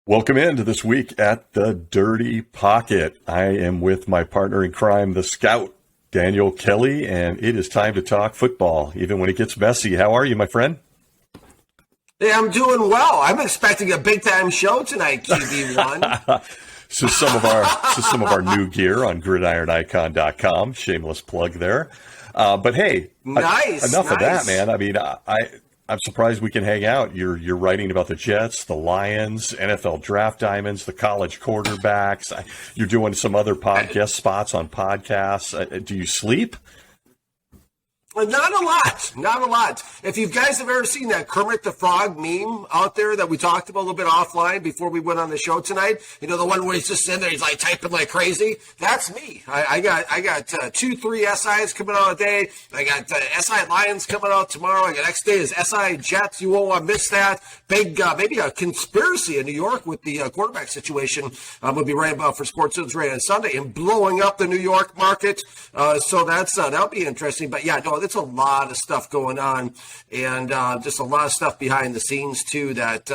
Welcome into this week at the Dirty Pocket. I am with my partner in crime, the Scout, Daniel Kelly, and it is time to talk football, even when it gets messy. How are you, my friend? Hey, I'm doing well. I'm expecting a big-time show tonight, QB1. So some of our new gear on gridironicon.com. Shameless plug there. But hey, enough of that, man. I mean, I'm surprised we can hang out. You're writing about the Jets, the Lions, NFL draft diamonds, the college quarterbacks. You're doing some other guest spots on podcasts. Do you sleep? Not a lot. If you guys have ever seen that Kermit the Frog meme out there that we talked about a little bit offline before we went on the show tonight, you know, the one where he's just sitting there, he's like typing like crazy. That's me. I got 2-3 SIs coming out a day. I got SI Lions coming out tomorrow. I got next day is SI Jets. You won't want to miss that. Big, maybe a conspiracy in New York with the quarterback situation. We'll be writing about for Sports Illustrated on Sunday and blowing up the New York market. So that'll be interesting. But yeah, no, it's a lot of stuff going on, and just a lot of stuff behind the scenes too that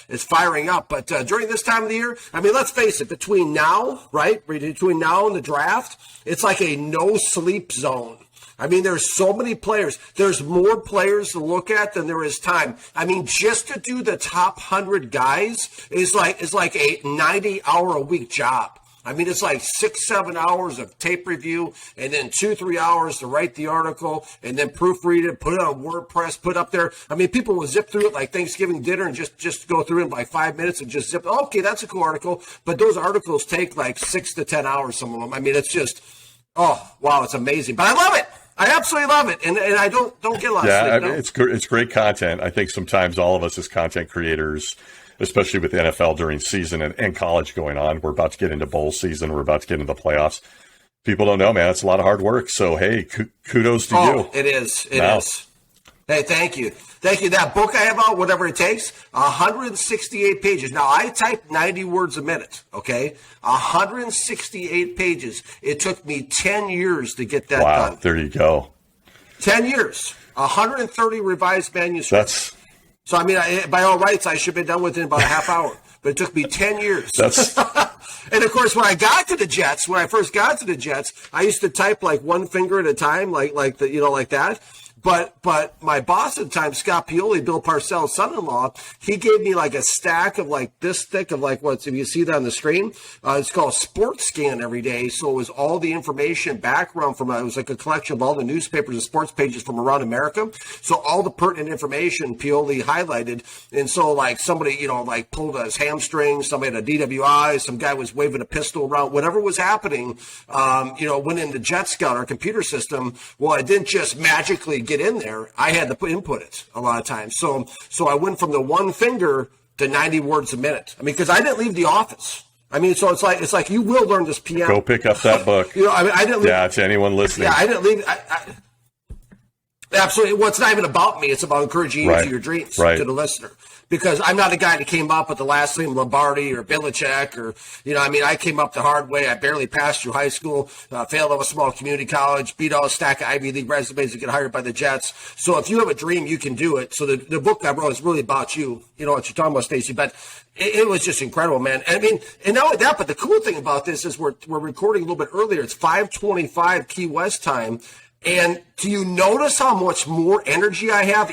is firing up. But during this time of the year, I mean, let's face it, between now and the draft, it's like a no sleep zone. I mean, there's so many players. There's more players to look at than there is time. I mean, just to do the top 100 guys is like a 90-hour-a-week job. I mean, it's like 6-7 hours of tape review and then 2-3 hours to write the article and then proofread it, put it on WordPress, put it up there. I mean, people will zip through it like Thanksgiving dinner and just go through it in like 5 minutes and just zip. Okay, that's a cool article. But those articles take like 6 to 10 hours, some of them. I mean, it's just, oh, wow, it's amazing. But I love it. I absolutely love it, and I don't get a lot of sleep. Yeah, I mean, it's great content. I think sometimes all of us as content creators, especially with the NFL during season and college going on, we're about to get into bowl season, we're about to get into the playoffs. People don't know, man. It's a lot of hard work. So, hey, kudos to you. It is. It is. Hey, thank you. Thank you. That book I have out, whatever it takes, 168 pages. Now, I type 90 words a minute, okay? 168 pages. It took me 10 years to get that done. Wow, there you go. 10 years. 130 revised manuscripts. So, I mean, by all rights, I should have been done within about a half hour. But it took me 10 years. And, of course, when I first got to the Jets, I used to type like one finger at a time, like that. But my boss at the time, Scott Pioli, Bill Parcells' son-in-law, he gave me like a stack of like this thick of like if you see that on the screen, it's called Sports Scan every day. So it was all the information, background from it was like a collection of all the newspapers and sports pages from around America. So all the pertinent information Pioli highlighted. And so like somebody, like pulled his hamstring, somebody had a DWI, some guy was waving a pistol around, whatever was happening, went into Jet Scout, our computer system. Well, it didn't just magically get in there. I had to input it a lot of times. So I went from the one finger to 90 words a minute. I mean, because I didn't leave the office. I mean, so it's like you will learn this piano. Go pick up that book. I didn't leave. Yeah, to anyone listening. Yeah, I didn't leave. Absolutely. Well, it's not even about me. It's about encouraging you to your dreams, to the listener. Because I'm not a guy that came up with the last name Lombardi or Belichick or, I came up the hard way. I barely passed through high school, failed out of a small community college, beat out a stack of Ivy League resumes to get hired by the Jets. So if you have a dream, you can do it. So the book I wrote is really about you. You know what you're talking about, Stacey. But it was just incredible, man. I mean, and not only that, but the cool thing about this is we're recording a little bit earlier. It's 5:25 Key West time. And do you notice how much more energy I have?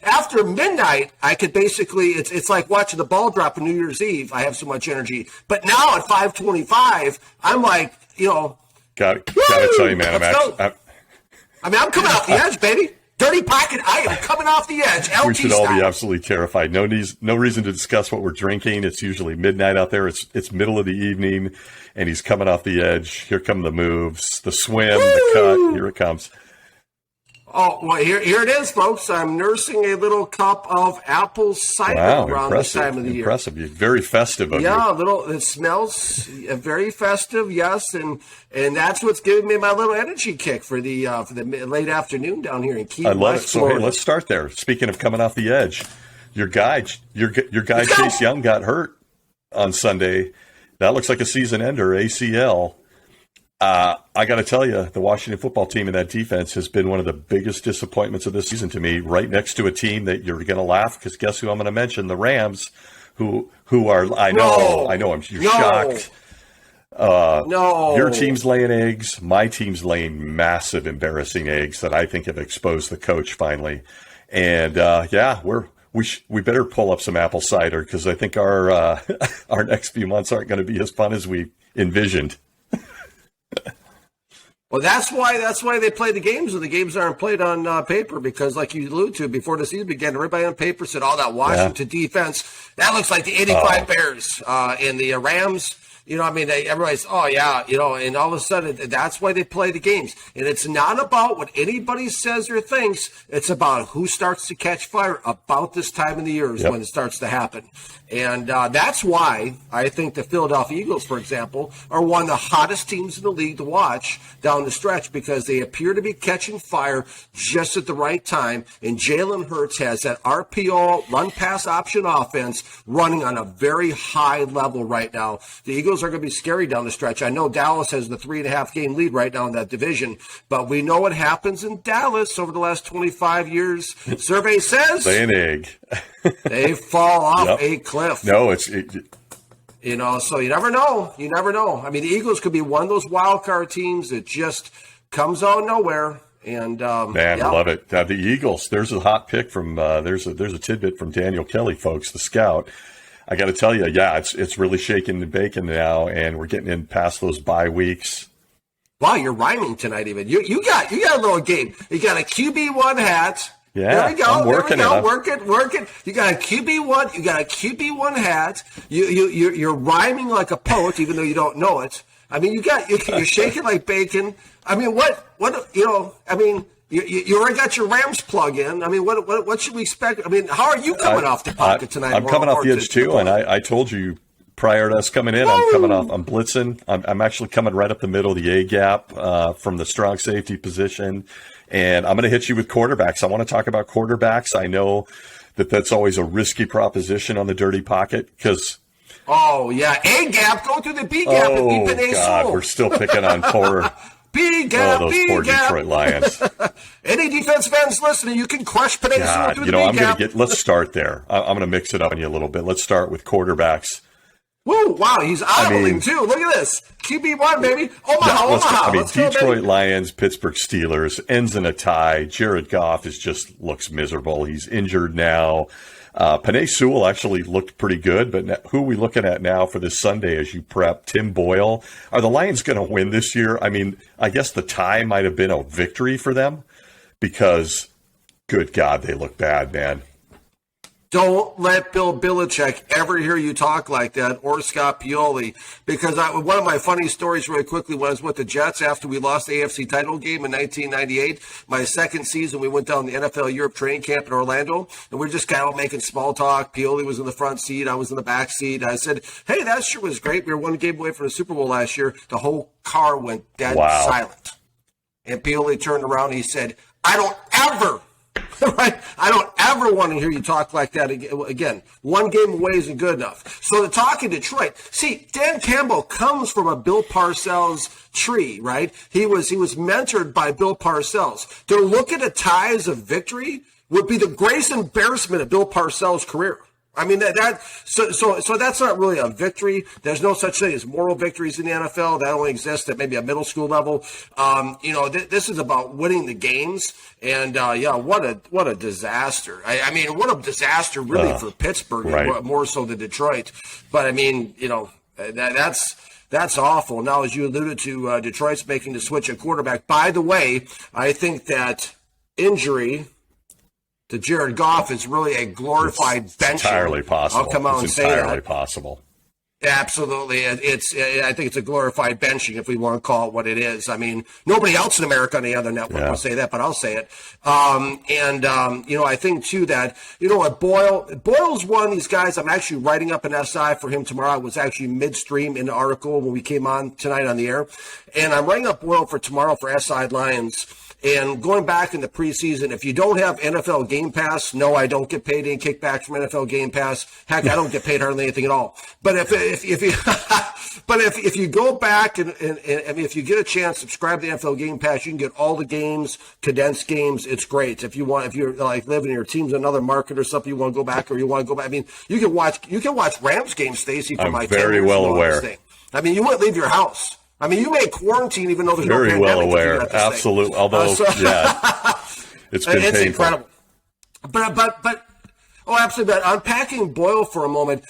After midnight, I could basically, it's like watching the ball drop on New Year's Eve. I have so much energy. But now at 5:25, I'm like, Got to tell you, man. I'm coming off the edge, baby. Dirty Pocket, I am coming off the edge. LT we should all style. be absolutely terrified. No reason to discuss what we're drinking. It's usually midnight out there. It's middle of the evening, and he's coming off the edge. Here come the moves, the swim, the cut. Here it comes. Oh, well, here it is, folks. I'm nursing a little cup of apple cider around this time of the year. Impressive. You're very festive of you. Yeah, it smells very festive, yes, and that's what's giving me my little energy kick for the late afternoon down here in Key West, I love it. So, Florida. hey, let's start there. Speaking of coming off the edge, your guy Chase Young got hurt on Sunday. That looks like a season ender, ACL. I got to tell you, the Washington football team and that defense has been one of the biggest disappointments of this season to me, right next to a team that you're going to laugh because guess who I'm going to mention? The Rams, who are, I know, you're shocked. No. Your team's laying eggs. My team's laying massive, embarrassing eggs that I think have exposed the coach finally. And we better pull up some apple cider because I think our our next few months aren't going to be as fun as we envisioned. Well, that's why they play the games, and the games aren't played on paper because, like you alluded to, before the season began, everybody on paper said, "Oh, that Washington defense, that looks like the '85 Bears and the Rams." You know, I mean, everybody's, oh, yeah, you know, and all of a sudden, that's why they play the games. And it's not about what anybody says or thinks. It's about who starts to catch fire about this time of the year is when it starts to happen. And that's why I think the Philadelphia Eagles, for example, are one of the hottest teams in the league to watch down the stretch because they appear to be catching fire just at the right time. And Jalen Hurts has that RPO, run-pass option offense running on a very high level right now. The Eagles are going to be scary down the stretch. I know Dallas has the 3.5 game lead right now in that division, but we know what happens in Dallas over the last 25 years. Survey says lay an egg. They fall off a cliff. No, you know, so you never know. You never know. I mean, the Eagles could be one of those wild card teams that just comes out of nowhere. And man, I love it. The Eagles. There's a hot pick from. There's a tidbit from Daniel Kelly, folks, the scout. I got to tell you, it's really shaking and baking now, and we're getting in past those bye weeks. Wow, you're rhyming tonight, even. You got a little game. You got a QB1 hat. Yeah, there we go. I'm working there we go. Work it. You got a QB1. You got a QB1 hat. You're rhyming like a poet, even though you don't know it. I mean, you're shaking like bacon. I mean, what you know? I mean. You already got your Rams plug in. I mean, what should we expect? I mean, how are you coming off the pocket tonight? I'm coming off the edge too, and I told you prior to us coming in, I'm blitzing. I'm actually coming right up the middle of the A gap from the strong safety position, and I'm going to hit you with quarterbacks. I want to talk about quarterbacks. I know that's always a risky proposition on the dirty pocket because. Oh yeah, A gap, go through the B gap and be Panay God, we're still picking on poor. B-gap, those poor Detroit Lions. Any defense fans listening, you can crush Panay through the B-gap. Let's start there. I'm going to mix it up on you a little bit. Let's start with quarterbacks. Woo, wow, he's idling too. Look at this. QB1, baby. Omaha. Detroit Lions, Pittsburgh Steelers, ends in a tie. Jared Goff looks miserable. He's injured now. Panay Sewell actually looked pretty good, but who are we looking at now for this Sunday as you prep? Tim Boyle. Are the Lions going to win this year? I mean, I guess the tie might have been a victory for them because, good God, they look bad, man. Don't let Bill Belichick ever hear you talk like that, or Scott Pioli, because one of my funny stories really quickly was with the Jets after we lost the AFC title game in 1998. My second season, we went down the NFL Europe training camp in Orlando, and we are just kind of making small talk. Pioli was in the front seat. I was in the back seat. I said, hey, that sure was great. We were one game away from the Super Bowl last year. The whole car went dead silent. And Pioli turned around and he said, I don't ever want to hear you talk like that again. One game away isn't good enough. So the talk in Detroit, see, Dan Campbell comes from a Bill Parcells tree, right? He was mentored by Bill Parcells. To look at a tie as a victory would be the greatest embarrassment of Bill Parcells' career. I mean, so that's not really a victory. There's no such thing as moral victories in the NFL. That only exists at maybe a middle school level. This is about winning the games. And, what a disaster. I mean, what a disaster really for Pittsburgh, more so than Detroit. But, I mean, that's awful. Now, as you alluded to, Detroit's making the switch at quarterback. By the way, I think that injury to Jared Goff is really a glorified benching. Entirely possible. I'll come out and say that. Entirely possible. Absolutely. I think it's a glorified benching if we want to call it what it is. I mean, nobody else in America on the other network will say that, but I'll say it. I think too that, Boyle's one of these guys. I'm actually writing up an SI for him tomorrow. I was actually midstream in the article when we came on tonight on the air. And I'm writing up Boyle for tomorrow for SI Lions. And going back in the preseason, if you don't have NFL Game Pass, no, I don't get paid any kickbacks from NFL Game Pass. Heck, I don't get paid hardly anything at all. But if if you but if you go back and I mean, if you get a chance, subscribe to the NFL Game Pass. You can get all the games, condensed games. It's great. If you're like living in your team's in another market or something, you want to go back or you want to go back. I mean, you can watch Rams games, Stacey, from I'm very well aware. I mean, you wouldn't leave your house. I mean, you may quarantine even though there's no pandemic. Very well aware. Absolutely. Although, yeah, it's been painful. Incredible. But oh, absolutely. But unpacking Boyle for a moment,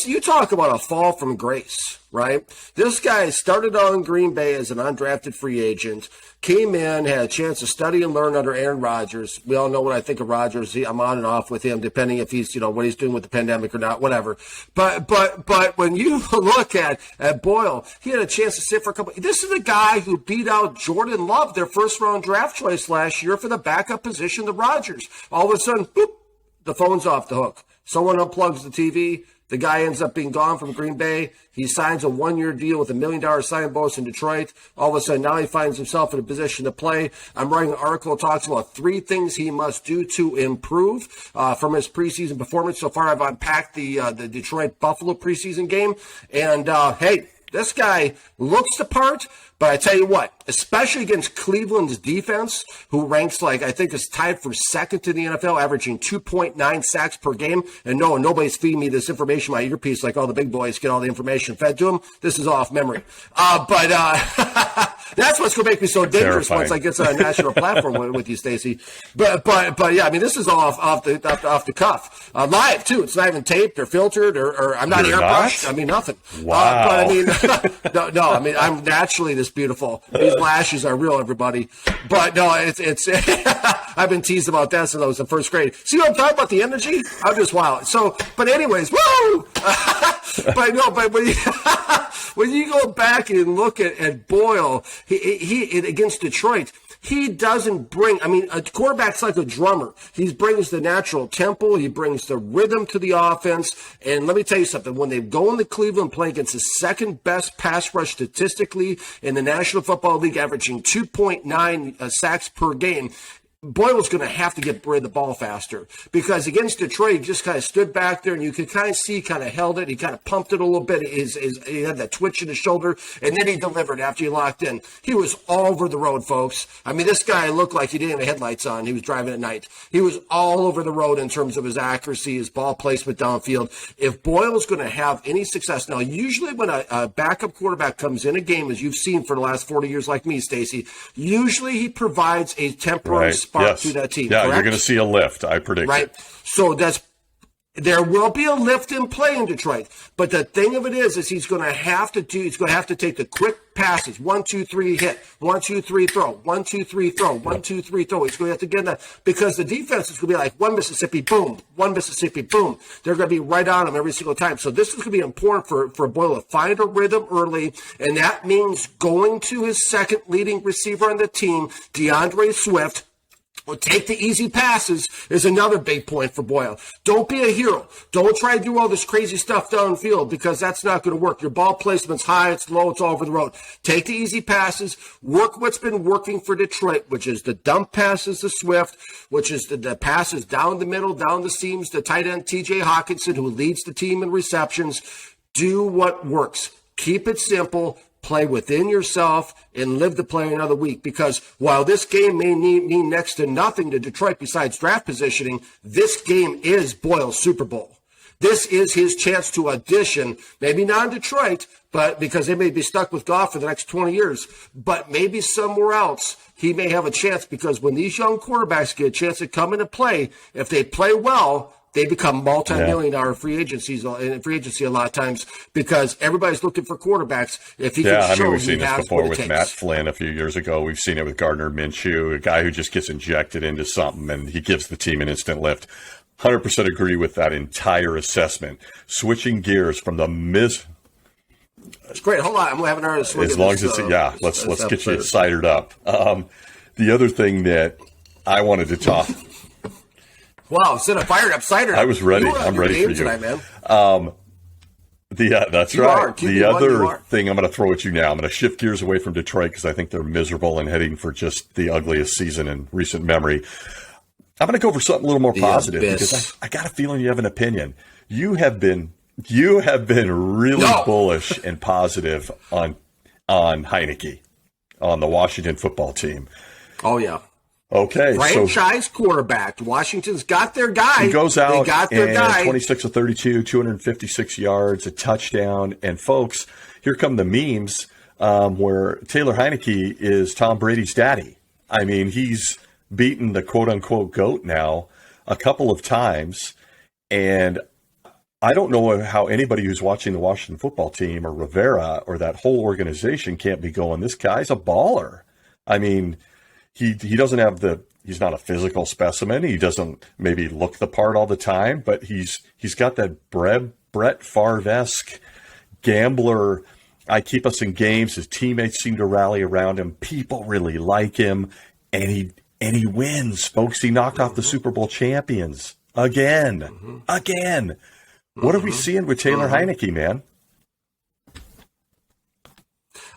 you talk about a fall from grace, right? This guy started out in Green Bay as an undrafted free agent, came in, had a chance to study and learn under Aaron Rodgers. We all know what I think of Rodgers. I'm on and off with him, depending if he's, what he's doing with the pandemic or not, whatever. But when you look at Boyle, he had a chance to sit for a couple. This is a guy who beat out Jordan Love, their first round draft choice last year, for the backup position to Rodgers. All of a sudden, boop, the phone's off the hook. Someone unplugs the TV. The guy ends up being gone from Green Bay. He signs a 1-year deal with $1 million signing bonus in Detroit. All of a sudden, now he finds himself in a position to play. I'm writing an article that talks about 3 things he must do to improve from his preseason performance. So far, I've unpacked the Detroit-Buffalo preseason game. And, hey, this guy looks the part, but I tell you what, especially against Cleveland's defense, who ranks I think is tied for second in the NFL, averaging 2.9 sacks per game. And no, nobody's feeding me this information, my earpiece, like all the big boys get all the information fed to them. This is off memory. But that's what's going to make me so dangerous. Terrifying. Once I get on a national platform with you, Stacey. But yeah, I mean, this is all off the cuff. Live, too. It's not even taped or filtered or I'm not airbrushed. I mean, nothing. Wow. But I mean, no, I mean, I'm naturally this beautiful. These lashes are real, everybody. But no, it's I've been teased about that since I was in first grade. See what I'm talking about, the energy? I'm just wild. So, but anyways, woo! But when you go back and look at Boyle, he against Detroit, he doesn't bring, I mean, a quarterback's like a drummer. He brings the natural tempo. He brings the rhythm to the offense. And let me tell you something. When they go into Cleveland, play against the second best pass rush statistically in the National Football League, averaging 2.9 sacks per game, Boyle's going to have to get rid of the ball faster, because against Detroit, he just kind of stood back there and you could kind of see, kind of held it. He kind of pumped it a little bit. He had that twitch in his shoulder, and then he delivered after he locked in. He was all over the road, folks. I mean, this guy looked like he didn't have headlights on. He was driving at night. He was all over the road in terms of his accuracy, his ball placement downfield. If Boyle's going to have any success, now, usually when a backup quarterback comes in a game, as you've seen for the last 40 years like me, Stacey, usually he provides a temporary spark to that team. Yeah, correct? You're going to see a lift, I predict. Right. So there will be a lift in play in Detroit. But the thing of it is he's going to have to take the quick passes. 1, 2, 3, hit. 1, 2, 3, throw. 1, 2, 3, throw. 1, 2, 3, throw. He's going to have to get that, because the defense is going to be like 1 Mississippi, boom. 1 Mississippi, boom. They're going to be right on him every single time. So this is going to be important for Boyle to find a rhythm early, and that means going to his second leading receiver on the team, DeAndre Swift. Well, take the easy passes is another big point for Boyle. Don't be a hero. Don't try to do all this crazy stuff downfield, because that's not going to work. Your ball placement's high, it's low, it's all over the road. Take the easy passes. Work what's been working for Detroit, which is the dump passes to Swift, which is the passes down the middle, down the seams, the tight end TJ Hawkinson, who leads the team in receptions. Do what works. Keep it simple. Play within yourself and live to play another week, because while this game may mean next to nothing to Detroit besides draft positioning, this game is Boyle's Super Bowl. This is his chance to audition, maybe not in Detroit, but because they may be stuck with Goff for the next 20 years, but maybe somewhere else he may have a chance, because when these young quarterbacks get a chance to come in and play, if they play well, they become multi-million-dollar free agency a lot of times, because everybody's looking for quarterbacks. If he can show, we've seen this before with Matt Flynn a few years ago. We've seen it with Gardner Minshew, a guy who just gets injected into something and he gives the team an instant lift. 100% agree with that entire assessment. Switching gears from the It's great. Hold on, I'm having another swing. As long as it's let's get you cidered up. The other thing that I wanted to talk. Wow, instead of fired up cider. I was ready. I'm ready for you. Tonight, man. That's right. The other thing I'm going to throw at you now, I'm going to shift gears away from Detroit, because I think they're miserable and heading for just the ugliest season in recent memory. I'm going to go for something a little more positive, because I got a feeling you have an opinion. You have been You have been really bullish and positive on Heinicke, on the Washington football team. Oh, yeah. Okay. Franchise quarterback. Washington's got their guy. He goes out they got their guy. 26 of 32, 256 yards, a touchdown. And, folks, here come the memes where Taylor Heinicke is Tom Brady's daddy. I mean, he's beaten the quote-unquote GOAT now a couple of times. And I don't know how anybody who's watching the Washington football team or Rivera or that whole organization can't be going, this guy's a baller. I mean, he doesn't have he's not a physical specimen. He doesn't maybe look the part all the time, but he's got that Brett Favre-esque gambler. I keep us in games. His teammates seem to rally around him. People really like him, and he wins, folks. He knocked off the Super Bowl champions again. What are we seeing with Taylor Heinicke, man?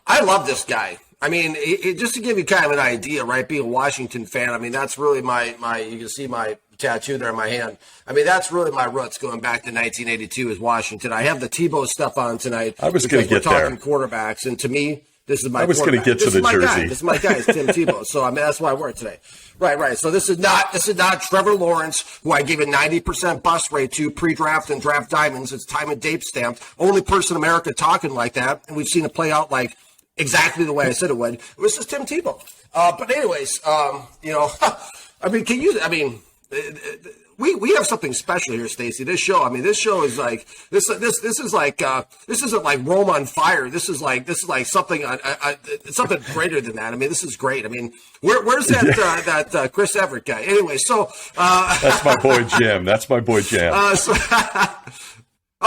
I love this guy. I mean, just to give you kind of an idea, right, being a Washington fan, I mean, that's really my you can see my tattoo there on my hand. I mean, that's really my roots going back to 1982 as Washington. I have the Tebow stuff on tonight. I was going to get there. We're talking quarterbacks, and to me, this is my I was going to get to the jersey. This is my guy. It's Tim Tebow. So I mean, that's why I wear it today. Right. So this is not Trevor Lawrence, who I gave a 90% bust rate to pre-draft and draft diamonds. It's time and date stamped. Only person in America talking like that, and we've seen it play out like exactly the way I said it would. It was just Tim Tebow. But anyways, I mean, we have something special here, Stacey. This show is like this isn't like Rome on Fire. This is like something something greater than that. I mean, this is great. I mean, where's that Chris Everett guy? Anyway, so that's my boy Jim.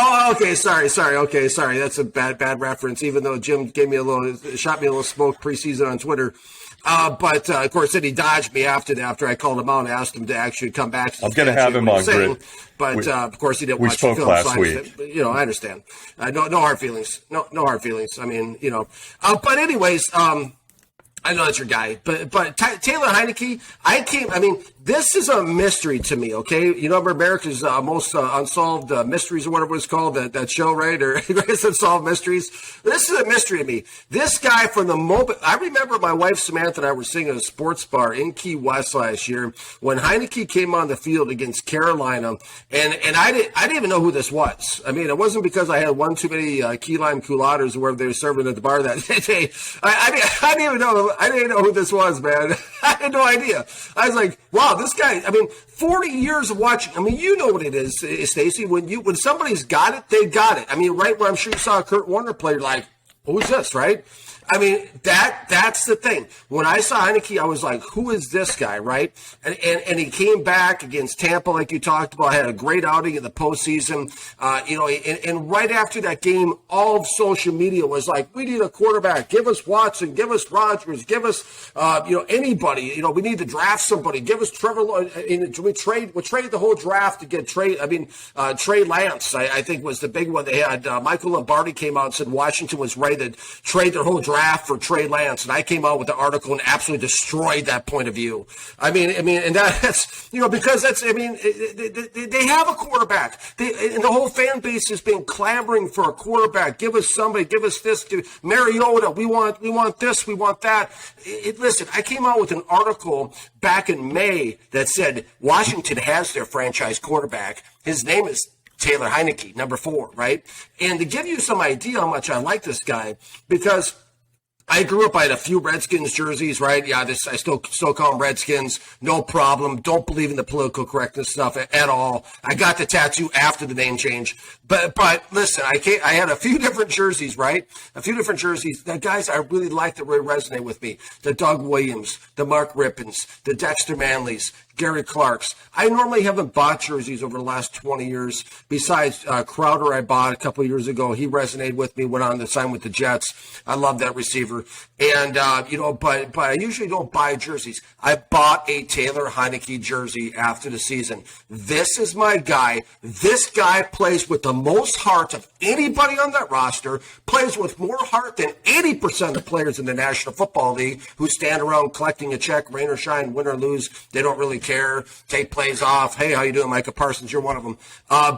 Oh, okay. Sorry. Okay, sorry. That's a bad reference. Even though Jim shot me a little smoke preseason on Twitter. But of course, then he dodged me after I called him out and asked him to actually come back. I'm going to have him on grid. But of course, he didn't watch the film. We spoke last week. I understand. No hard feelings. No hard feelings. I mean, But anyways, I know that's your guy, but Taylor Heinicke, this is a mystery to me, okay? You know, America's most unsolved mysteries or whatever it's called, that show, right? Or Greatest Unsolved Mysteries. This is a mystery to me. This guy, from the moment, I remember my wife Samantha and I were singing at a sports bar in Key West last year when Heinicke came on the field against Carolina, and I didn't even know who this was. I mean, it wasn't because I had one too many key lime culottes or whatever they were serving at the bar that day. I didn't even know. I didn't know who this was, man. I had no idea. I was like, wow, this guy, 40 years of watching. I mean, you know what it is, Stacey. When somebody's got it, they got it. I mean, right where I'm sure you saw Kurt Warner play, you're like, who's this, right? I mean, that's the thing. When I saw Heinicke, I was like, who is this guy, right? And he came back against Tampa, like you talked about, had a great outing in the postseason. And right after that game, all of social media was like, we need a quarterback. Give us Watson. Give us Rodgers. Give us, anybody. We need to draft somebody. Give us Trevor. We traded the whole draft to get Trey Lance, I think was the big one. They had Michael Lombardi came out and said Washington was ready to trade their whole draft for Trey Lance, and I came out with the article and absolutely destroyed that point of view. And that's because that's they have a quarterback. And the whole fan base has been clamoring for a quarterback. Give us somebody. Give us this. Mariota. We want this. We want that. Listen, I came out with an article back in May that said Washington has their franchise quarterback. His name is Taylor Heinicke, number 4, right? And to give you some idea how much I like this guy, because I grew up, I had a few Redskins jerseys, right? Yeah, I still call them Redskins. No problem. Don't believe in the political correctness stuff at all. I got the tattoo after the name change. But listen, I had a few different jerseys, right? A few different jerseys. The guys I really liked that really resonate with me. The Doug Williams, the Mark Rippons, the Dexter Manleys, Gary Clark's. I normally haven't bought jerseys over the last 20 years. Besides Crowder, I bought a couple of years ago. He resonated with me, went on to sign with the Jets. I love that receiver. And, but I usually don't buy jerseys. I bought a Taylor Heinicke jersey after the season. This is my guy. This guy plays with the most heart of anybody on that roster, plays with more heart than 80% of the players in the National Football League who stand around collecting a check, rain or shine, win or lose. They don't really care. Take plays off. Hey, how you doing, Micah Parsons? You're one of them. I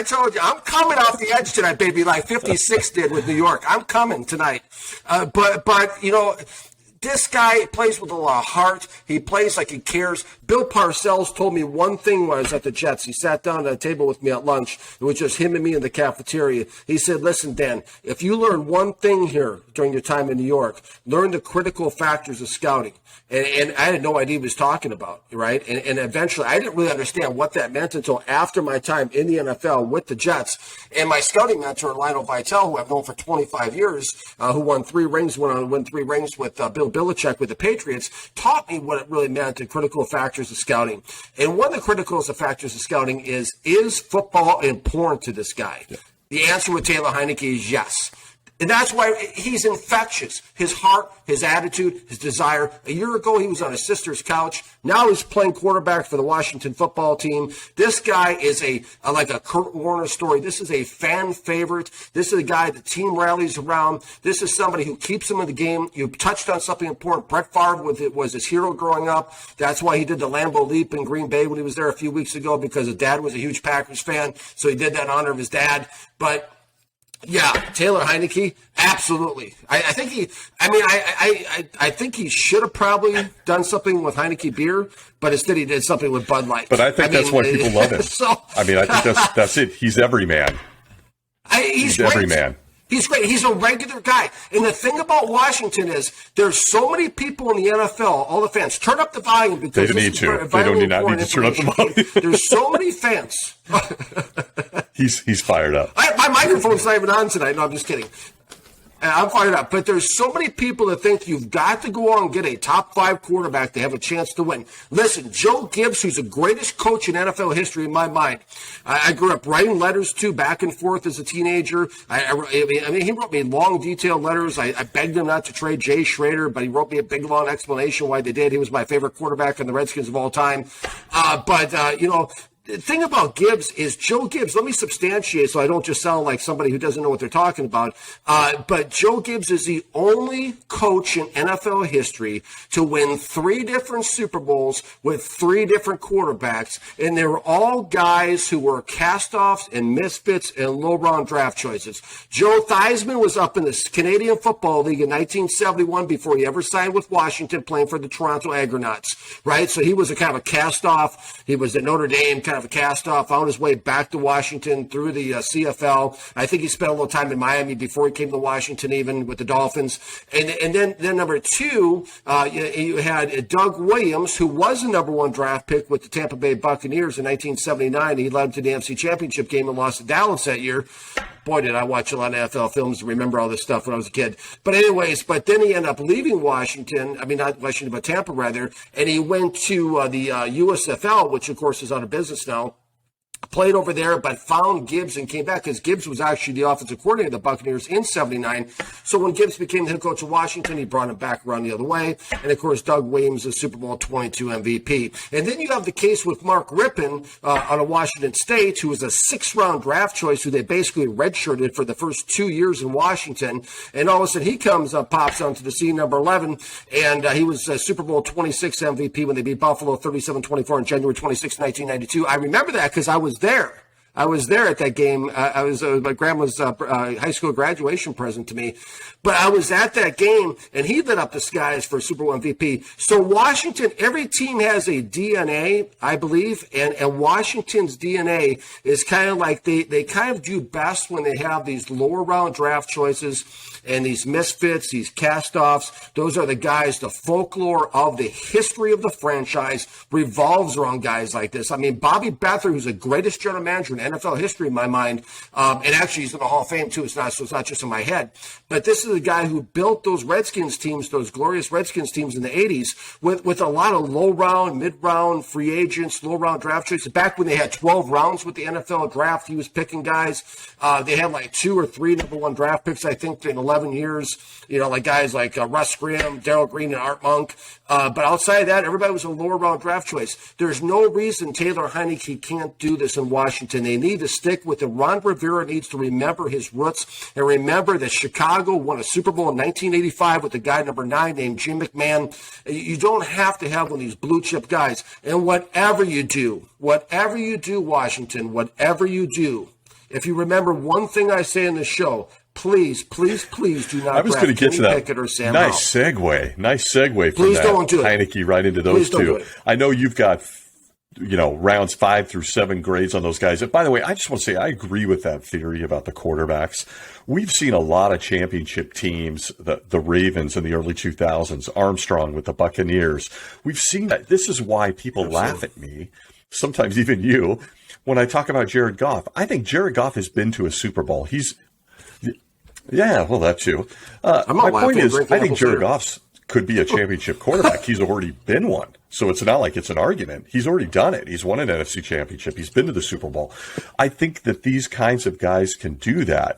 told you, I'm coming off the edge tonight, baby, like 56 did with New York. I'm coming tonight. This guy plays with a lot of heart. He plays like he cares. Bill Parcells told me one thing when I was at the Jets. He sat down at a table with me at lunch. It was just him and me in the cafeteria. He said, listen, Dan, if you learn one thing here during your time in New York, learn the critical factors of scouting. And I had no idea what he was talking about, right? And eventually, I didn't really understand what that meant until after my time in the NFL with the Jets. And my scouting mentor, Lionel Vitale, who I've known for 25 years, who won 3 rings, went on to win 3 rings with Bill Belichick with the Patriots, taught me what it really meant, the critical factors of scouting. And one of the critical factors of scouting is football important to this guy? Yeah. The answer with Taylor Heinicke is yes. And that's why he's infectious. His heart, his attitude, his desire. A year ago, he was on his sister's couch. Now he's playing quarterback for the Washington football team. This guy is like a Kurt Warner story. This is a fan favorite. This is a guy the team rallies around. This is somebody who keeps him in the game. You touched on something important. Brett Favre was his hero growing up. That's why he did the Lambeau Leap in Green Bay when he was there a few weeks ago, because his dad was a huge Packers fan. So he did that in honor of his dad. But yeah, Taylor Heinicke, absolutely. I think he should have probably done something with Heinicke beer, but instead he did something with Bud Light. But I think that's why people love him. I think that's it. He's every man. He's every man. He's great. He's a regular guy. And the thing about Washington is there's so many people in the NFL, all the fans, turn up the volume because they don't need to. They don't need to turn up the volume. There's so many fans. He's fired up. My microphone's not even on tonight. No, I'm just kidding. I'm fired up. But there's so many people that think you've got to go on and get a top 5 quarterback to have a chance to win. Listen, Joe Gibbs, who's the greatest coach in NFL history in my mind. I grew up writing letters, too, back and forth as a teenager. He wrote me long, detailed letters. I begged him not to trade Jay Schrader, but he wrote me a big, long explanation why they did. He was my favorite quarterback on the Redskins of all time. The thing about Gibbs is Joe Gibbs, let me substantiate so I don't just sound like somebody who doesn't know what they're talking about. But Joe Gibbs is the only coach in NFL history to win 3 different Super Bowls with 3 different quarterbacks. And they were all guys who were cast-offs and misfits and low-round draft choices. Joe Theismann was up in the Canadian Football League in 1971 before he ever signed with Washington, playing for the Toronto Argonauts, right? So he was a kind of a cast-off. He was at Notre Dame, kind of a cast-off, found his way back to Washington through the CFL. I think he spent a little time in Miami before he came to Washington, even with the Dolphins. And then number 2, you had Doug Williams, who was the number 1 draft pick with the Tampa Bay Buccaneers in 1979. He led them to the NFC Championship game and lost to Dallas that year. Boy, did I watch a lot of NFL films and remember all this stuff when I was a kid. But then he ended up leaving Washington. I mean, not Washington, but Tampa, rather. And he went to the USFL, which, of course, is out of business now. Played over there, but found Gibbs and came back because Gibbs was actually the offensive coordinator of the Buccaneers in 79. So when Gibbs became the head coach of Washington, he brought him back around the other way. And, of course, Doug Williams is Super Bowl 22 MVP. And then you have the case with Mark Rippon out of Washington State, who was a 6th-round draft choice who they basically redshirted for the first 2 years in Washington. And all of a sudden he pops onto the scene, number 11, and he was Super Bowl 26 MVP when they beat Buffalo 37-24 on January 26, 1992. I remember that because I was there. I was there at that game. I was my grandma's high school graduation present to me. But I was at that game, and he lit up the skies for Super Bowl MVP. So Washington, every team has a DNA, I believe, and Washington's DNA is kind of like they kind of do best when they have these lower round draft choices and these misfits, these cast-offs. Those are the guys, the folklore of the history of the franchise revolves around guys like this. I mean, Bobby Bethard, who's the greatest general manager in NFL history in my mind. And actually, he's in the Hall of Fame too. So it's not just in my head. But this is a guy who built those Redskins teams, those glorious Redskins teams in the 80s, with a lot of low round, mid round free agents, low round draft choices. Back when they had 12 rounds with the NFL draft, he was picking guys. They had like 2 or 3 number 1 draft picks, I think, in 11 years. Like guys like Russ Graham, Darryl Green, and Art Monk. But outside of that, everybody was a lower round draft choice. There's no reason Taylor Heinicke can't do this in Washington. They need to stick with it. Ron Rivera needs to remember his roots and remember that Chicago won a Super Bowl in 1985 with a guy number 9 named Jim McMahon. You don't have to have one of these blue chip guys. And whatever you do, Washington, whatever you do, if you remember one thing I say in the show, please do not. I was going to get to that. Or Sam nice segue from please that don't do it. Heinicke right into those two. I know you've got rounds 5 through 7 grades on those guys. And by the way, I just want to say I agree with that theory about the quarterbacks. We've seen a lot of championship teams, the Ravens in the early 2000s, Armstrong with the Buccaneers. We've seen that. This is why people laugh at me, sometimes even you, when I talk about Jared Goff. I think Jared Goff has been to a Super Bowl. Yeah, well, that too. My point is, I think Jared Goff could be a championship quarterback. He's already been one. So it's not like it's an argument. He's already done it. He's won an NFC championship. He's been to the Super Bowl. I think that these kinds of guys can do that.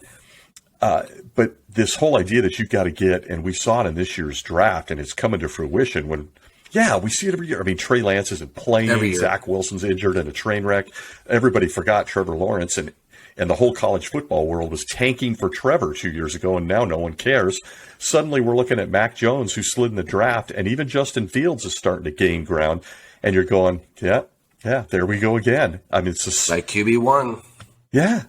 But this whole idea that you've got to get, and we saw it in this year's draft, and it's coming to fruition when, we see it every year. I mean, Trey Lance isn't playing. Zach Wilson's injured in a train wreck. Everybody forgot Trevor Lawrence, and the whole college football world was tanking for Trevor 2 years ago, and now no one cares. Suddenly we're looking at Mac Jones, who slid in the draft, and even Justin Fields is starting to gain ground. And you're going, yeah, there we go again. I mean, it's just like QB1. Yeah.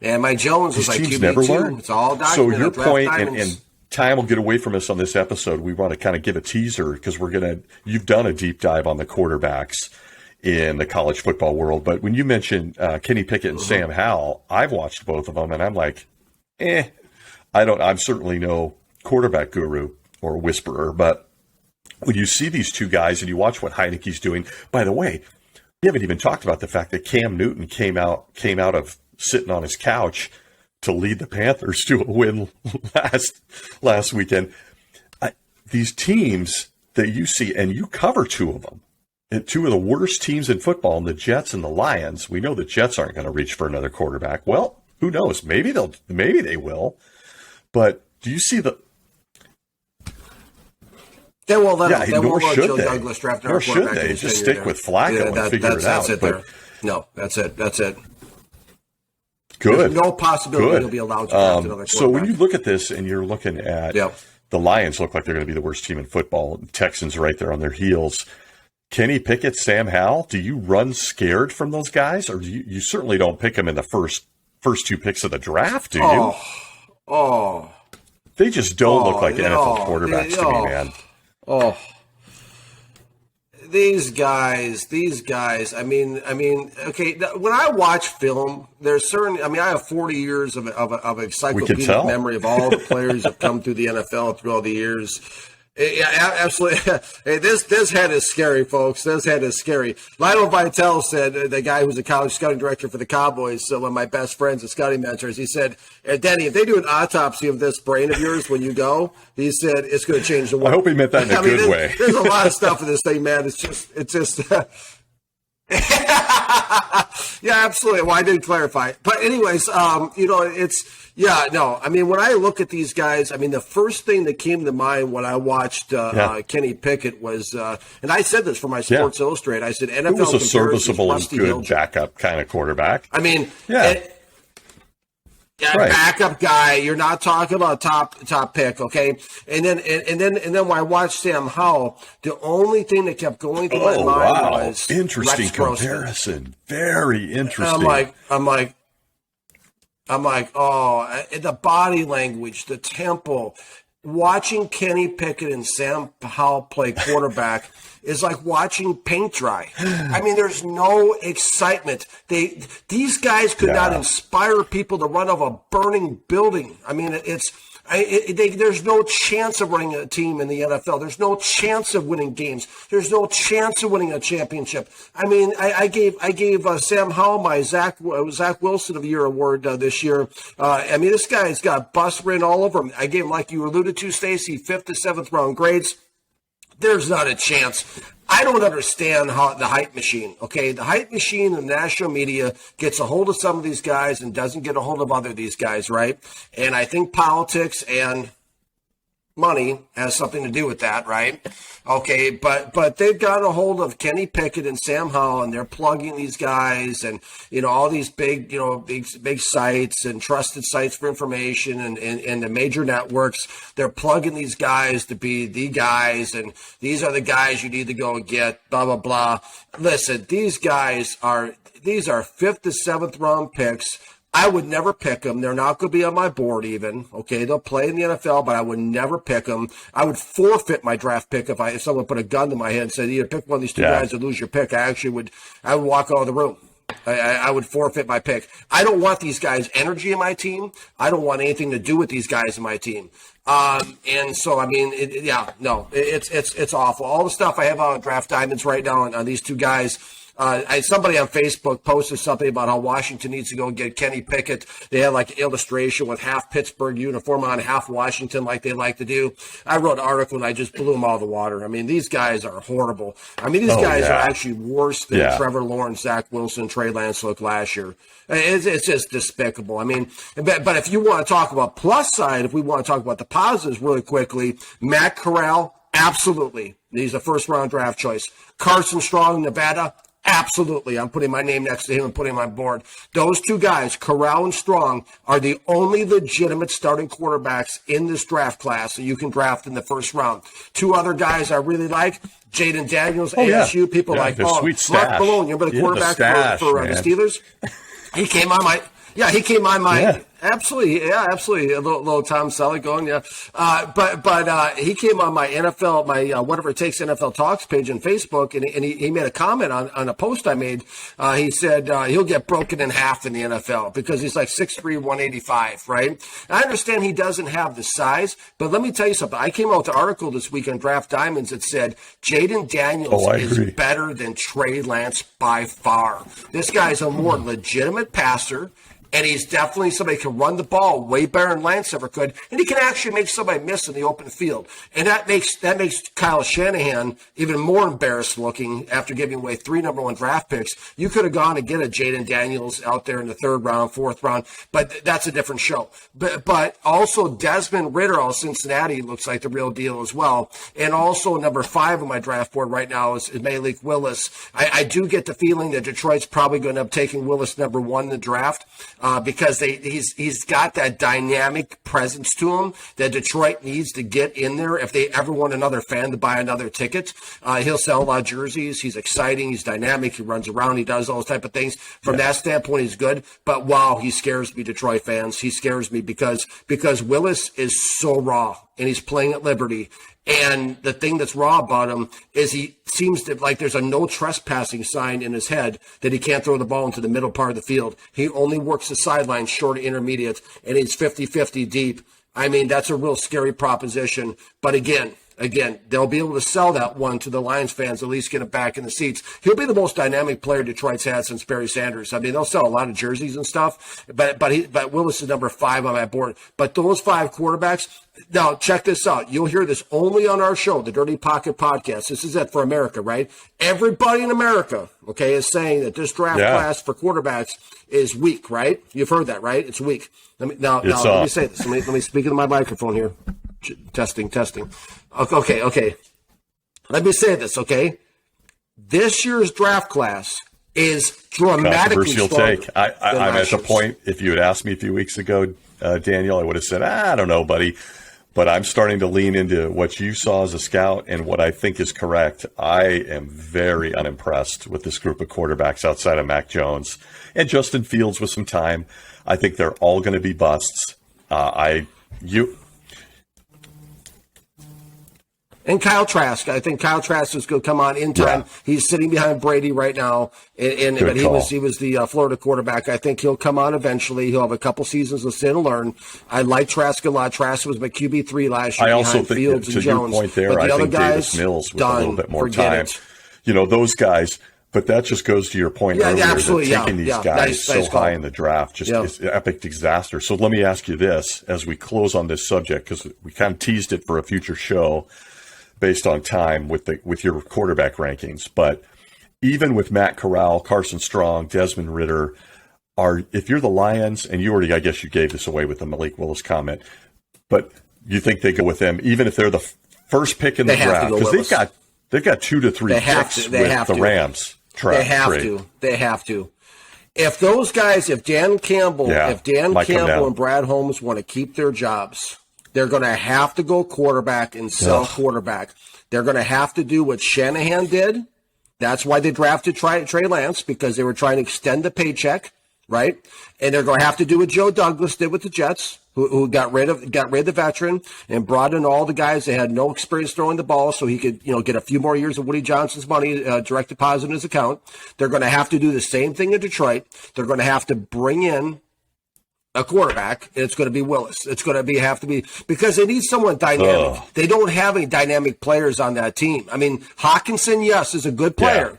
And my Jones was like QB2. Never learn. It's all documented. So your point, and time will get away from us on this episode. We want to kind of give a teaser because you've done a deep dive on the quarterbacks in the college football world. But when you mentioned Kenny Pickett and Sam Howell, I've watched both of them, and I'm like, I'm certainly no quarterback guru or whisperer, but when you see these two guys and you watch what Heinicke's doing, by the way, we haven't even talked about the fact that Cam Newton came out of sitting on his couch to lead the Panthers to a win last weekend. These teams that you see, and you cover 2 of them, and 2 of the worst teams in football, the Jets and the Lions. We know the Jets aren't going to reach for another quarterback. Well, who knows? Maybe they will. But do you see the? They will let nor should Joe they. Douglas draft nor should they. Just stick with Flacco and figure it out. No, that's it. Good. There's no possibility he'll be allowed to draft another quarterback. So when you look at this and you're looking at the Lions look like they're going to be the worst team in football. Texans right there on their heels. Kenny Pickett, Sam Howell, do you run scared from those guys? Or you certainly don't pick them in the first 2 picks of the draft, do you? They just don't look like NFL quarterbacks to me, man. These guys. I mean, okay. When I watch film, there's certain. I mean, I have 40 years of encyclopedic memory of all the players that have come through the NFL through all the years. Yeah, absolutely. Hey, this head is scary, folks. This head is scary. Lionel Vitale said, the guy who's a college scouting director for the Cowboys, so one of my best friends and scouting mentors, he said, Denny, if they do an autopsy of this brain of yours when you go, he said, it's going to change the world. I hope he meant that in a good way. There's a lot of stuff in this thing, man. It's just yeah, absolutely. Well, I did clarify. But anyways, I mean, when I look at these guys, I mean, the first thing that came to mind when I watched Kenny Pickett was, and I said this for my Sports Illustrated, I said NFL was a serviceable and good backup kind of quarterback. I mean, backup guy. You're not talking about top pick, okay? And then when I watched Sam Howell, the only thing that kept going through my mind was interesting Rex comparison. Very interesting. I'm like, the body language, the tempo. Watching Kenny Pickett and Sam Howell play quarterback is like watching paint dry. I mean, there's no excitement. These guys could not inspire people to run off a burning building. I mean, it's There's no chance of running a team in the NFL. There's no chance of winning games. There's no chance of winning a championship. I mean, I gave Sam Howell my Zach Wilson of the Year award this year. I mean, this guy's got bust written all over him. I gave him, like you alluded to, Stacey, 5th to 7th round grades. There's not a chance. I don't understand how the hype machine, okay? The hype machine and the national media gets a hold of some of these guys and doesn't get a hold of these guys, right? And I think politics and money has something to do with that, right? Okay, but they've got a hold of Kenny Pickett and Sam Howell, and they're plugging these guys and, all these big, big sites and trusted sites for information and the major networks. They're plugging these guys to be the guys, and these are the guys you need to go and get, blah, blah, blah. Listen, these are 5th to 7th round picks. I would never pick them. They're not going to be on my board even. Okay, they'll play in the NFL, but I would never pick them. I would forfeit my draft pick if someone put a gun to my head and said, either pick one of these two guys or lose your pick. I would walk out of the room. I would forfeit my pick. I don't want these guys' energy in my team. I don't want anything to do with these guys in my team. And so, I mean, it's awful. All the stuff I have on Draft Diamonds right now on these two guys. Somebody on Facebook posted something about how Washington needs to go and get Kenny Pickett. They had like an illustration with half Pittsburgh uniform on, half Washington, like they like to do. I wrote an article and I just blew them out of the water. I mean, these guys are horrible. I mean, these guys are actually worse than Trevor Lawrence, Zach Wilson, Trey Lance looked last year. It's just despicable. I mean, but if you want to talk about plus side, if we want to talk about the positives really quickly, Matt Corral, absolutely. He's a first round draft choice. Carson Strong, Nevada, absolutely. I'm putting my name next to him and putting him on board. Those two guys, Corral and Strong, are the only legitimate starting quarterbacks in this draft class that you can draft in the first round. Two other guys I really like, Jaden Daniels, ASU. People like, Mark Malone, you remember the quarterback for the Steelers? He came on my absolutely. A little Tom Selleck going, But he came on my NFL, my Whatever It Takes NFL Talks page on Facebook, and he made a comment on a post I made. He said he'll get broken in half in the NFL because he's like 6'3", 185, right? And I understand he doesn't have the size, but let me tell you something. I came out with an article this week on Draft Diamonds that said Jaden Daniels is better than Trey Lance by far. This guy's a more legitimate passer. And he's definitely somebody who can run the ball way better than Lance ever could. And he can actually make somebody miss in the open field. And that makes Kyle Shanahan even more embarrassed looking after giving away 3 number 1 draft picks. You could have gone and get a Jaden Daniels out there in the 3rd round, 4th round, but that's a different show. But also Desmond Ridder out of Cincinnati looks like the real deal as well. And also number 5 on my draft board right now is Malik Willis. I do get the feeling that Detroit's probably going to end up taking Willis number 1 in the draft. Because he's got that dynamic presence to him that Detroit needs to get in there if they ever want another fan to buy another ticket. He'll sell a lot of jerseys. He's exciting. He's dynamic. He runs around. He does all those type of things. From that standpoint, he's good. But wow, he scares me, Detroit fans. He scares me because Willis is so raw and he's playing at Liberty. And the thing that's raw about him is he seems to like there's a no trespassing sign in his head that he can't throw the ball into the middle part of the field. He only works the sidelines, short intermediate, and he's 50-50 deep. I mean, that's a real scary proposition. But again, they'll be able to sell that one to the Lions fans, at least get him back in the seats. He'll be the most dynamic player Detroit's had since Barry Sanders. I mean, they'll sell a lot of jerseys and stuff, but Willis is number 5 on my board. But those 5 quarterbacks, now check this out. You'll hear this only on our show, the Dirty Pocket Podcast. This is it for America, right? Everybody in America, okay, is saying that this draft class for quarterbacks is weak, right? You've heard that, right? It's weak. Let me say this. Let me speak into my microphone here. Testing. Okay. Let me say this, okay? This year's draft class is dramatically stronger. Take. I'm at the point, if you had asked me a few weeks ago, Daniel, I would have said, I don't know, buddy. But I'm starting to lean into what you saw as a scout and what I think is correct. I am very unimpressed with this group of quarterbacks outside of Mac Jones and Justin Fields with some time. I think they're all going to be busts. And Kyle Trask. I think Kyle Trask is going to come on in time. Yeah. He's sitting behind Brady right now, but he was the Florida quarterback. I think he'll come on eventually. He'll have a couple seasons to sit and learn. I like Trask a lot. Trask was my QB3 last year. I also think, Fields to and your Jones. point there, but the I other think guys, Davis Mills with done. a little bit more Forget time. It. You know, those guys. But that just goes to your point earlier absolutely, that taking these guys so high in the draft just is an epic disaster. So let me ask you this as we close on this subject, because we kind of teased it for a future show based on time with your quarterback rankings. But even with Matt Corral, Carson Strong, Desmond Ridder, if you're the Lions, and you already, I guess you gave this away with the Malik Willis comment, but you think they go with them even if they're the first pick in the draft? Because they've got 2 to 3 picks with the Rams. They have to. If those guys, if Dan Campbell and Brad Holmes want to keep their jobs, they're going to have to go quarterback and sell quarterback. They're going to have to do what Shanahan did. That's why they drafted Trey Lance, because they were trying to extend the paycheck, right? And they're going to have to do what Joe Douglas did with the Jets, who got rid of the veteran and brought in all the guys that had no experience throwing the ball, so he could get a few more years of Woody Johnson's money direct deposit in his account. They're going to have to do the same thing in Detroit. They're going to have to bring in a quarterback, and it's going to be Willis. It's going to have to be because they need someone dynamic. They don't have any dynamic players on that team. I mean, Hawkinson, yes, is a good player. Yeah.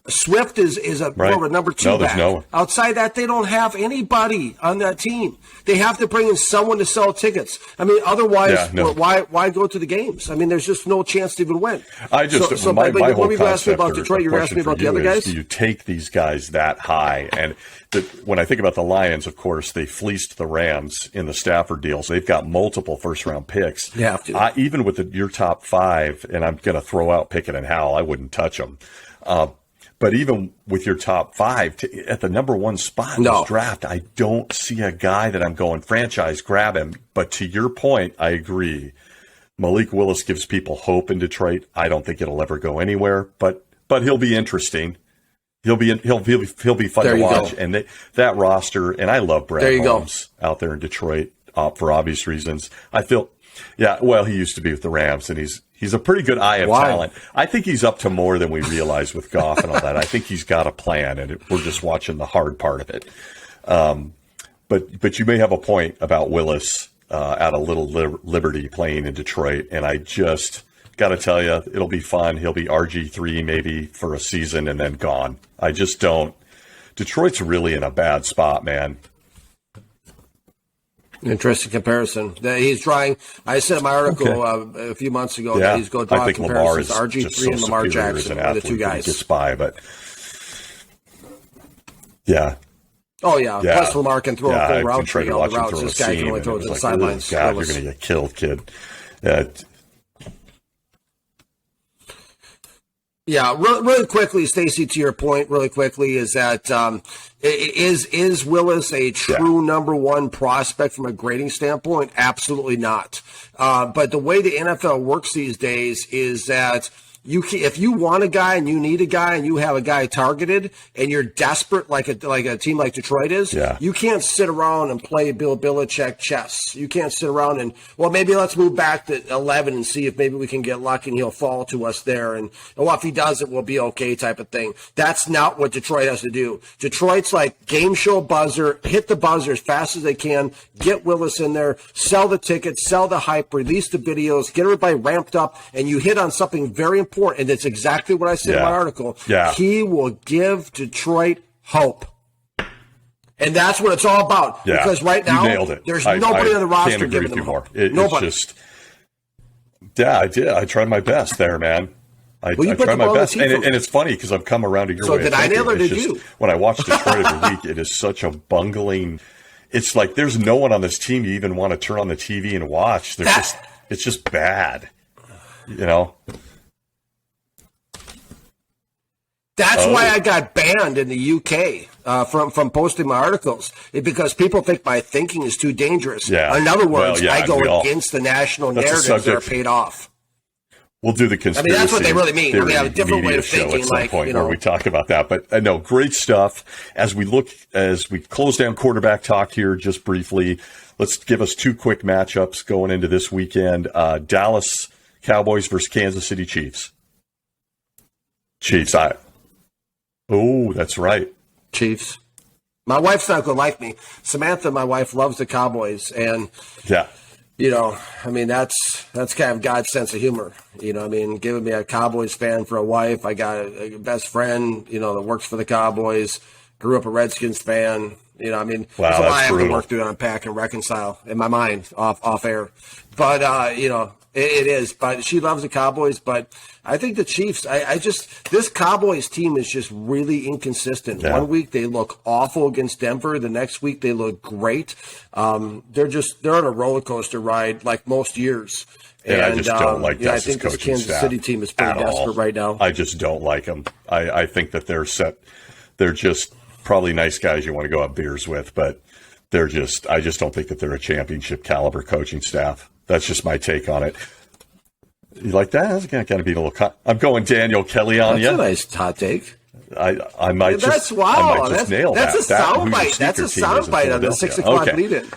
Swift is more of a number 2 back. No one. Outside that, they don't have anybody on that team. They have to bring in someone to sell tickets. I mean, otherwise, why go to the games? I mean, there's just no chance to even win. My whole concept about Detroit, you're asking me about the other guys? Do you take these guys that high? And when I think about the Lions, of course, they fleeced the Rams in the Stafford deal, so they've got multiple first-round picks. You have to. Even with your top 5, and I'm going to throw out Pickett and Howell, I wouldn't touch them. But even with your top 5 at the number 1 spot in this draft, I don't see a guy that I'm going franchise grab him. But to your point, I agree. Malik Willis gives people hope in Detroit. I don't think it'll ever go anywhere, but he'll be interesting. He'll be fun to watch. Go. And that roster, and I love Brad Holmes out there in Detroit for obvious reasons. I feel, he used to be with the Rams, and he's a pretty good eye of talent. I think he's up to more than we realize with Goff and all that. I think he's got a plan, and we're just watching the hard part of it. But you may have a point about Willis at a little Liberty playing in Detroit, and I just got to tell you, it'll be fun. He'll be RG3 maybe for a season and then gone. I just don't. Detroit's really in a bad spot, man. Interesting comparison. He's drawing. I said in my article a few months ago that he's going to draw comparisons. RG3 and Lamar Jackson are the 2 guys. Gets by, but yeah. Oh yeah. Plus Lamar can throw a full route tree on the routes. This guy can only throw to the sidelines. God, you're going to get killed, kid. Yeah, really quickly, Stacey, to your point, really quickly, is that is Willis a true number 1 prospect from a grading standpoint? Absolutely not. But the way the NFL works these days is that if you want a guy and you need a guy and you have a guy targeted and you're desperate like a team like Detroit is, you can't sit around and play Bill Belichick chess. You can't sit around and, maybe let's move back to 11 and see if maybe we can get lucky and he'll fall to us there. And if he does, it will be okay type of thing. That's not what Detroit has to do. Detroit's like game show buzzer, hit the buzzer as fast as they can, get Willis in there, sell the tickets, sell the hype, release the videos, get everybody ramped up, and you hit on something very important. And it's exactly what I said in my article. He will give Detroit hope. And that's what it's all about. Because right now, there's nobody on the roster giving them hope. Nobody. I did. I tried my best there, man. I tried my best. And it's funny because I've come around to your way of thinking. So did I nail it or did you? When I watch Detroit every week, it is such a bungling. It's like there's no one on this team you even want to turn on the TV and watch. It's just bad. That's why I got banned in the UK from posting my articles, because people think my thinking is too dangerous. In other words, I go against the national narratives that are paid off. We'll do the conspiracy. That's what they really mean. We have a different way of thinking. At some point where we talk about that. But no, great stuff. As we close down quarterback talk here just briefly, let's give us 2 quick matchups going into this weekend. Dallas Cowboys versus Kansas City Chiefs. Chiefs. That's right. Chiefs. My wife's not going to like me. Samantha, my wife, loves the Cowboys. And, yeah, I mean, that's kind of God's sense of humor. Giving me a Cowboys fan for a wife. I got a best friend, that works for the Cowboys. Grew up a Redskins fan. There's a lot I have to work through to unpack and reconcile in my mind off air. But, it is. But she loves the Cowboys. But I think the Chiefs, this Cowboys team is just really inconsistent. Yeah. One week they look awful against Denver. The next week they look great. They're on a roller coaster ride like most years. And I just don't like Dustin's I think coaching this Kansas staff City team is pretty desperate right now. I just don't like them. I think that they're set. They're just probably nice guys you want to go have beers with, but I just don't think that they're a championship caliber coaching staff. That's just my take on it. You like that? That's going to be a little. I'm going Daniel Kelly on you. That's a nice hot take. I might just nail that. That's a soundbite. That's a soundbite on the 6 o'clock lead-in.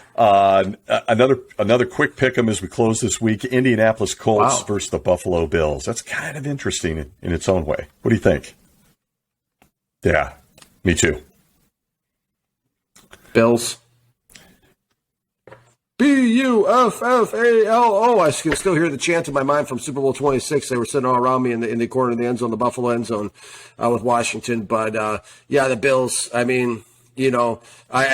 Another quick pick'em as we close this week. Indianapolis Colts versus the Buffalo Bills. That's kind of interesting in its own way. What do you think? Yeah, me too. Bills. Buffalo. I can still hear the chant in my mind from Super Bowl 26. They were sitting all around me in the corner of the end zone, the Buffalo end zone with Washington. But, the Bills, I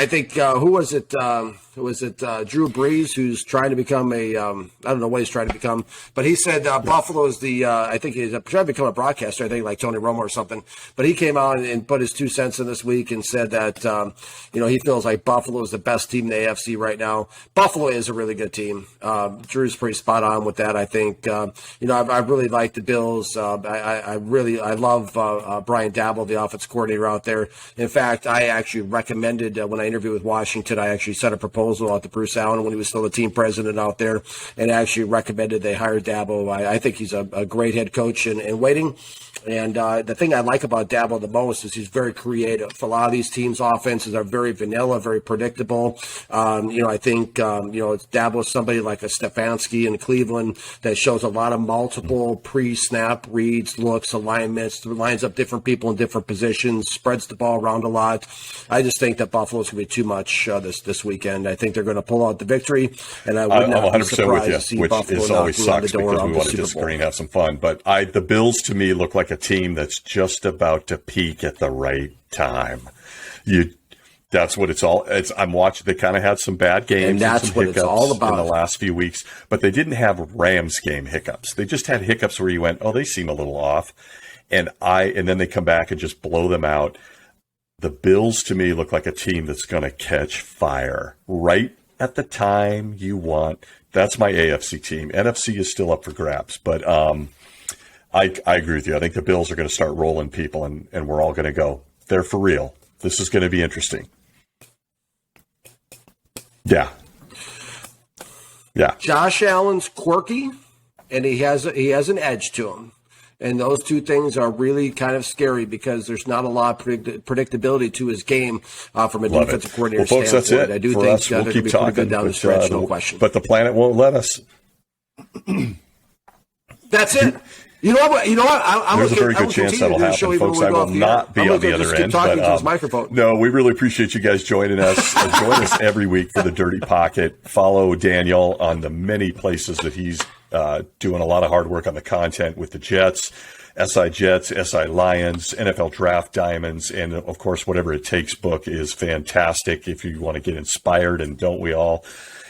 think, who was it? Drew Brees, who's trying to become I don't know what he's trying to become, but he said Buffalo is I think he's trying to become a broadcaster, I think like Tony Romo or something. But he came out and put his 2 cents in this week and said that, he feels like Buffalo is the best team in the AFC right now. Buffalo is a really good team. Drew's pretty spot on with that, I think. I really like the Bills. I love Brian Daboll, the offensive coordinator out there. In fact, I actually recommended when I interviewed with Washington, I actually set a proposal out to Bruce Allen when he was still the team president out there, and actually recommended they hire Daboll. I think he's a great head coach in waiting. And the thing I like about Daboll the most is he's very creative. A lot of these teams' offenses are very vanilla, very predictable. I think Daboll is somebody like a Stefanski in Cleveland that shows a lot of multiple pre-snap reads, looks, alignments, lines up different people in different positions, spreads the ball around a lot. I just think that Buffalo's going to be too much this weekend. I think they're going to pull out the victory, and I would not be surprised to see Buffalo is always sucks because we want to disagree and have some fun. But the Bills to me look like a team that's just about to peak at the right time. That's what it's all. I'm watching. They kind of had some bad games, and that's some what it's all about in the last few weeks. But they didn't have Rams game hiccups. They just had hiccups where you went, "Oh, they seem a little off," and then they come back and just blow them out. The Bills to me look like a team that's going to catch fire right at the time you want. That's my AFC team. NFC is still up for grabs, but I agree with you. I think the Bills are going to start rolling people, and we're all going to go, they're for real. This is going to be interesting. Yeah. Josh Allen's quirky, and he has an edge to him. And those two things are really kind of scary because there's not a lot of predictability to his game from a defensive coordinator standpoint. Folks, that's it. I do for think us, we'll they're keep going to be talking, pretty good down the stretch, no question. But the planet won't let us. That's it. You know what? There's a very good chance that'll happen, folks. I will not be on the other end. But, no, we really appreciate you guys joining us. Join us every week for the Dirty Pocket. Follow Daniel on the many places that he's doing a lot of hard work on the content with the Jets, SI Jets, SI Lions, NFL Draft Diamonds, and, of course, Whatever It Takes book is fantastic if you want to get inspired, and don't we all?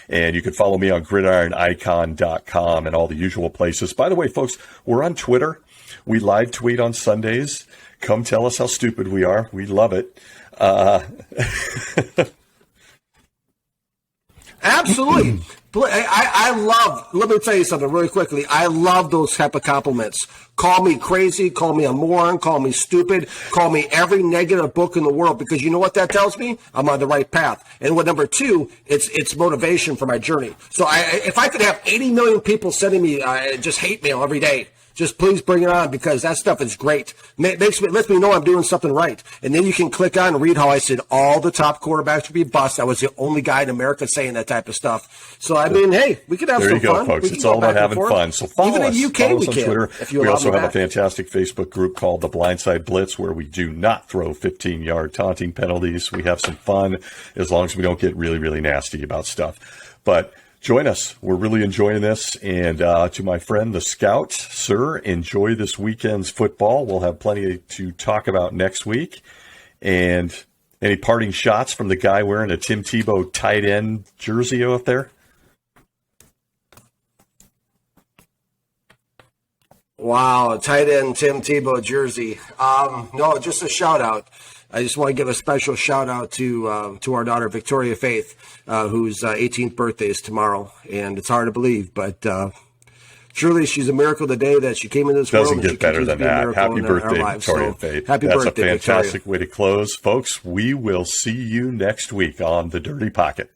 And you can follow me on gridironicon.com and all the usual places. By the way, folks, we're on Twitter. We live tweet on Sundays. Come tell us how stupid we are. We love it. Absolutely. I love, let me tell you something really quickly. I love those type of compliments. Call me crazy, call me a moron, call me stupid, call me every negative book in the world, because you know what that tells me? I'm on the right path. And with number two, it's motivation for my journey. So if I could have 80 million people sending me just hate mail every day, Just please bring it on, because that stuff is great. Lets me know I'm doing something right. And then you can click on and read how I said all the top quarterbacks would be bust. I was the only guy in America saying that type of stuff. So, I mean, hey, we could have some fun. There you go, folks. It's all about having fun. So follow us. Even in UK, follow us we on can. Twitter. If you we also have back. a fantastic Facebook group called the Blindside Blitz, where we do not throw 15-yard taunting penalties. We have some fun as long as we don't get really, really nasty about stuff. But join us. We're really enjoying this. And to my friend, the Scout, sir, enjoy this weekend's football. We'll have plenty to talk about next week. And any parting shots from the guy wearing a Tim Tebow tight end jersey out there? Wow, tight end Tim Tebow jersey. No, just a shout out. I just want to give a special shout out to our daughter Victoria Faith, whose 18th birthday is tomorrow, and it's hard to believe, but truly she's a miracle today that she came into this world. Doesn't get better than that. Happy birthday, Victoria Faith. Happy birthday, Victoria. That's a fantastic way to close, folks. We will see you next week on the Dirty Pocket.